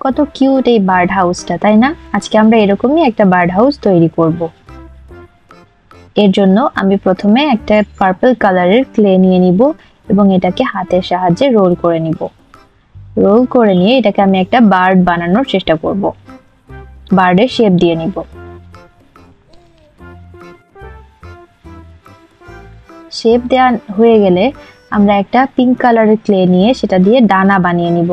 কত কিউট এই বার্ড হাউসটা, তাই না? আজকে আমরা এরকমই একটা বার্ড হাউস তৈরি করব। এর জন্য আমি প্রথমে একটা পার্পল কালারের ক্লে নিয়ে নিব এবং এটাকে হাতের সাহায্যে রোল করে নিব। রোল করে নিয়ে এটাকে আমি একটা বার্ড বানানোর চেষ্টা করব। বার্ডের শেপ দিয়ে নিব। শেপ দেওয়া হয়ে গেলে আমরা একটা পিঙ্ক কালারের ক্লে নিয়ে সেটা দিয়ে ডানা বানিয়ে নিব।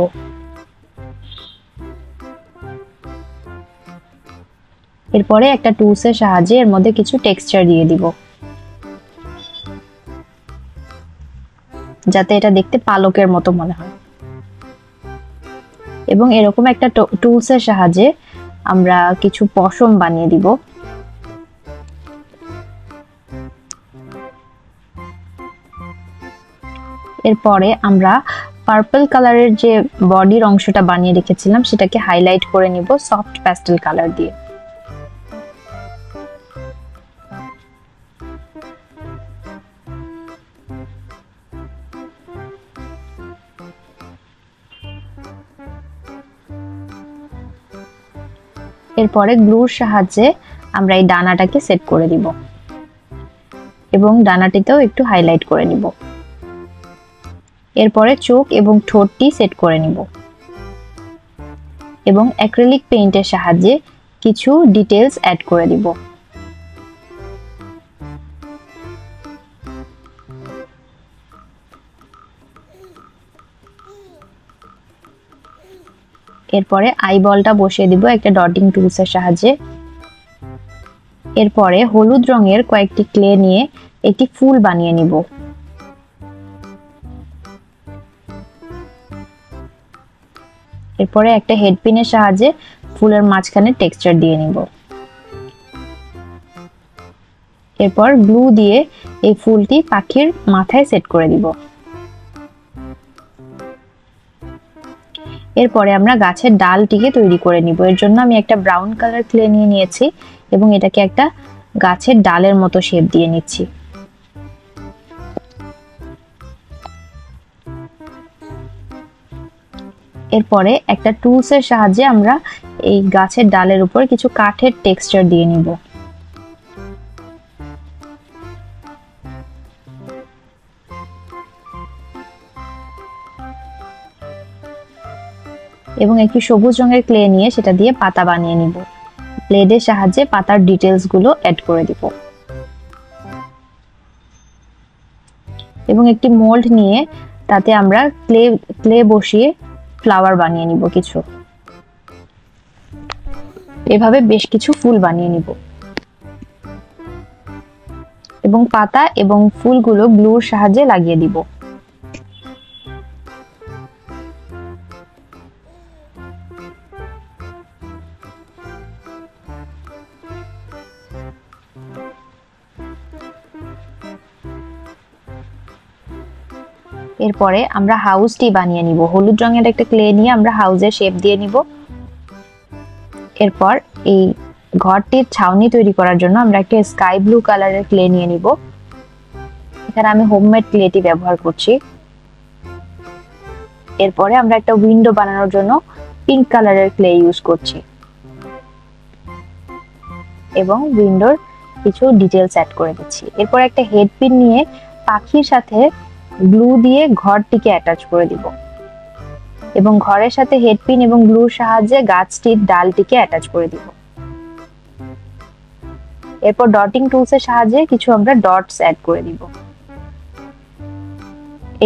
এরপরে একটা টুলসের সাহায্যে এর মধ্যে কিছু টেক্সচার দিয়ে দিব, যাতে এটা দেখতে পালকের মতো মনে হয়। এবং এরকম একটা টুলসের সাহায্যে আমরা কিছু পশম বানিয়ে দিব। এরপরে আমরা পার্পল কালারের যে বডির অংশটা বানিয়ে রেখেছিলাম সেটাকে হাইলাইট করে নিব সফট প্যাস্টেল কালার দিয়ে। এরপরে গ্লুর সাহায্যে আমরা এই ডানাটাকে সেট করে দিব এবং ডানাটিতেও একটু হাইলাইট করে নিব। এরপরে চোখ এবং ঠোঁটটি সেট করে নিব এবং অ্যাক্রিলিক পেইন্টের সাহায্যে কিছু ডিটেইলস অ্যাড করে দিব। এরপরে আইবলটা বসিয়ে দিব একটা ডটিং টুলসের সাহায্যে। এরপরে হলুদ রঙের কয়েকটি ক্লে নিয়ে একটি ফুল বানিয়ে নিব। এরপরে একটা হেডপিনের সাহায্যে ফুলের মাঝখানে টেক্সচার দিয়ে নিব। এরপর গ্লু দিয়ে এই ফুলটি পাখির মাথায় সেট করে দিব। এরপরে আমরা গাছের ডালটিকে তৈরি করে নিব। এর জন্য আমি একটা ব্রাউন কালার ক্লে নিয়ে নিয়েছি এবং এটাকে একটা গাছের ডালের মতো শেপ দিয়ে নিচ্ছি। এরপরে একটা টুলসের সাহায্যে আমরা এই গাছের ডালের উপর কিছু কাঠের টেক্সচার দিয়ে নিব। এবং একটি সবুজ রঙের ক্লে নিয়ে সেটা দিয়ে পাতা বানিয়ে নিব। ব্লেডের সাহায্যে পাতার ডিটেইলস গুলো অ্যাড করে দিব এবং একটি মোল্ড নিয়ে তাতে আমরা ক্লে বসিয়ে ফ্লাওয়ার বানিয়ে নিব কিছু। এভাবে বেশ কিছু ফুল বানিয়ে নিব এবং পাতা এবং ফুলগুলো গ্লুর সাহায্যে লাগিয়ে দিব। এরপরে আমরা হাউসটি বানিয়ে নিব। হলুদ রঙের একটা ক্লে নিয়ে আমরা হাউসের শেপ দিয়ে নিব। এরপর এই ঘরটির ছাউনি তৈরি করার জন্য আমরা একটা স্কাই ব্লু কালারের ক্লে নিয়ে নিব। এখানে আমি হোমমেড ক্লেটি ব্যবহার করছি। এরপরে আমরা একটা উইন্ডো বানানোর জন্য পিঙ্ক কালারের ক্লে ইউজ করছি এবং উইন্ডোর কিছু ডিটেইলস অ্যাড করে দিচ্ছি। এরপর একটা হেডপিন নিয়ে পাখির সাথে গ্লু দিয়ে ঘরটিকে অ্যাটাচ করে দিব এবং ঘরের সাথে হেডপিন এবং গ্লুর সাহায্যে গাছটির ডালটিকে অ্যাটাচ করে দিব। এরপর ডটিং টুলসের সাহায্যে কিছু আমরা ডটস অ্যাড করে দিব।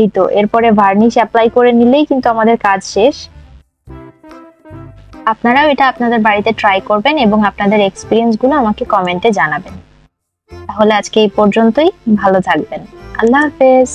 এই তো, এরপরে ভার্নিশ অ্যাপ্লাই করে নিলেই কিন্তু আমাদের কাজ শেষ। আপনারাও এটা আপনাদের বাড়িতে ট্রাই করবেন এবং আপনাদের এক্সপেরিয়েন্স গুলো আমাকে কমেন্টে জানাবেন। তাহলে আজকে এই পর্যন্তই, ভালো থাকবেন। আল্লাহ হাফেজ।